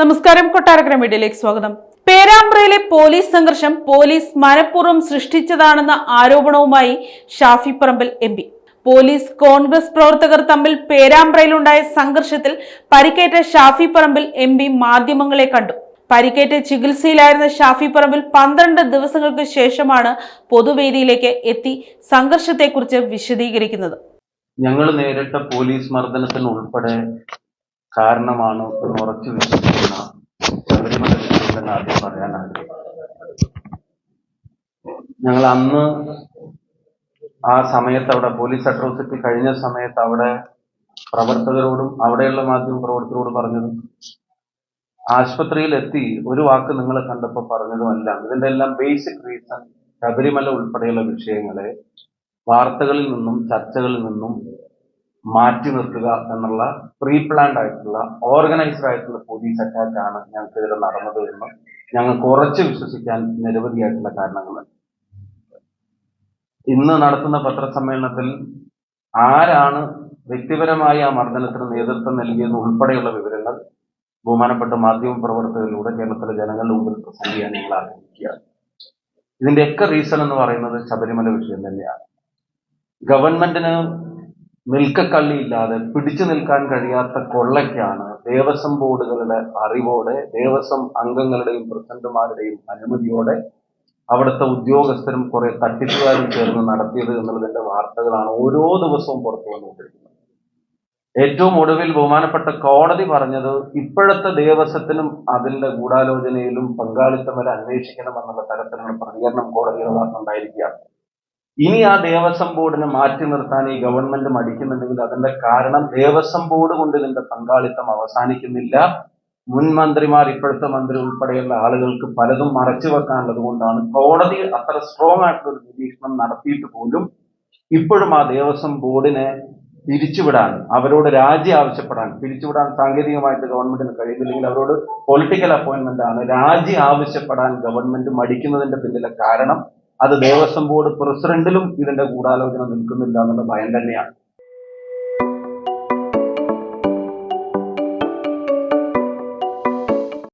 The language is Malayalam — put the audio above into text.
നമസ്കാരം, കൊട്ടാരക്കര മീഡിയയിലേക്ക് സ്വാഗതം. പേരാമ്പ്രയിലെ പോലീസ് സംഘർഷം പോലീസ് മനഃപൂർവ്വം സൃഷ്ടിച്ചതാണെന്ന ആരോപണവുമായി Shafi Parambil M P. Police Congress പ്രവർത്തകർ തമ്മിൽ പേരാമ്പ്രയിലുണ്ടായ സംഘർഷത്തിൽ പരിക്കേറ്റ ഷാഫി പറമ്പിൽ എം പി മാധ്യമങ്ങളെ കണ്ടു. പരിക്കേറ്റ് ചികിത്സയിലായിരുന്ന ഷാഫി പറമ്പിൽ 12 ദിവസങ്ങൾക്ക് ശേഷമാണ് പൊതുവേദിയിലേക്ക് എത്തി സംഘർഷത്തെക്കുറിച്ച് വിശദീകരിക്കുന്നത്. ഞങ്ങൾ നേരിട്ട പോലീസ് മർദ്ദനത്തിന് ഉൾപ്പെടെ കാരണമാണ് എന്ന് ഉറച്ചു വിശ്വസിക്കുന്ന ശബരിമല വിഷയത്തിൽ ആദ്യം പറയാൻ ആഗ്രഹിക്കുന്നത്. ഞങ്ങൾ അന്ന് ആ സമയത്ത് അവിടെ പോലീസ് അട്രോസിറ്റി കഴിഞ്ഞ സമയത്ത് അവിടെ പ്രവർത്തകരോടും അവിടെയുള്ള മാധ്യമ പ്രവർത്തകരോട് പറഞ്ഞത്, ആശുപത്രിയിലെത്തി ഒരു വാക്ക് നിങ്ങളെ കണ്ടപ്പോൾ പറഞ്ഞതുമല്ല. ഇതിന്റെ എല്ലാം ബേസിക് റീസൺ ശബരിമല ഉൾപ്പെടെയുള്ള വിഷയങ്ങളെ വാർത്തകളിൽ നിന്നും ചർച്ചകളിൽ നിന്നും മാറ്റി നിർത്തുക എന്നുള്ള പ്രീ പ്ലാൻഡ് ആയിട്ടുള്ള ഓർഗനൈസ്ഡ് ആയിട്ടുള്ള പോലീസ് അറ്റാക്ക് ആണ് ഞങ്ങൾക്കെതിരെ നടന്നത് എന്ന് ഞങ്ങൾക്ക് ഉറച്ചു വിശ്വസിക്കാൻ നിരവധിയായിട്ടുള്ള കാരണങ്ങളുണ്ട്. ഇന്ന് നടത്തുന്ന പത്രസമ്മേളനത്തിൽ ആരാണ് വ്യക്തിപരമായി ആ മർദ്ദനത്തിന് നേതൃത്വം നൽകിയെന്ന് ഉൾപ്പെടെയുള്ള വിവരങ്ങൾ ബഹുമാനപ്പെട്ട മാധ്യമ പ്രവർത്തകരിലൂടെ കേരളത്തിലെ ജനങ്ങളുടെ മുമ്പിൽ പ്രസന്റ് ചെയ്യാൻ ഞങ്ങൾ ആഗ്രഹിക്കുകയാണ്. ഇതിന്റെയൊക്കെ റീസൺ എന്ന് പറയുന്നത് ശബരിമല വിഷയം തന്നെയാണ്. ഗവൺമെന്റിന് നിൽക്കക്കള്ളിയില്ലാതെ പിടിച്ചു നിൽക്കാൻ കഴിയാത്ത കൊള്ളയ്ക്കാണ് ദേവസ്വം ബോർഡുകളുടെ അറിവോടെ, ദേവസ്വം അംഗങ്ങളുടെയും പ്രസിഡന്റുമാരുടെയും അനുമതിയോടെ അവിടുത്തെ ഉദ്യോഗസ്ഥരും കുറെ തട്ടിപ്പുകാരും ചേർന്ന് നടത്തിയത് എന്നുള്ളതിന്റെ വാർത്തകളാണ് ഓരോ ദിവസവും പുറത്തു വന്നുകൊണ്ടിരിക്കുന്നത്. ഏറ്റവും ഒടുവിൽ ബഹുമാനപ്പെട്ട കോടതി പറഞ്ഞത്, ഇപ്പോഴത്തെ ദേവസ്വത്തിനും അതിന്റെ ഗൂഢാലോചനയിലും പങ്കാളിത്തം വരെ അന്വേഷിക്കണമെന്നുള്ള തരത്തിലുള്ള പ്രതികരണം കോടതിയുടെ ഭാഗത്തുണ്ടായിരിക്കുകയാണ്. ഇനി ആ ദേവസ്വം ബോർഡിനെ മാറ്റി നിർത്താൻ ഈ ഗവൺമെന്റ് മടിക്കുന്നുണ്ടെങ്കിൽ അതിന്റെ കാരണം ദേവസ്വം ബോർഡ് കൊണ്ട് ഇതിന്റെ പങ്കാളിത്തം അവസാനിക്കുന്നില്ല. മുൻ മന്ത്രിമാർ, ഇപ്പോഴത്തെ മന്ത്രി ഉൾപ്പെടെയുള്ള ആളുകൾക്ക് പലതും മറച്ചു വെക്കാനുള്ളത് കൊണ്ടാണ് കോടതി അത്ര സ്ട്രോങ് ആയിട്ടുള്ള നിരീക്ഷണം നടത്തിയിട്ട് പോലും ഇപ്പോഴും ആ ദേവസ്വം ബോർഡിനെ പിരിച്ചുവിടാൻ, അവരോട് രാജി ആവശ്യപ്പെടാൻ, പിരിച്ചുവിടാൻ സാങ്കേതികമായിട്ട് ഗവൺമെന്റിന് കഴിയുന്നില്ലെങ്കിൽ അവരോട് പൊളിറ്റിക്കൽ അപ്പോയിന്റ്മെന്റ് ആണ്, രാജി ആവശ്യപ്പെടാൻ ഗവൺമെന്റ് മടിക്കുന്നതിന്റെ പിന്നിലെ കാരണം അത് ദേവസ്വം ബോർഡ് പ്രസിഡന്റിലും ഇതിന്റെ ഗൂഢാലോചന നിൽക്കുന്നില്ല എന്നുള്ള ഭയം തന്നെയാണ്.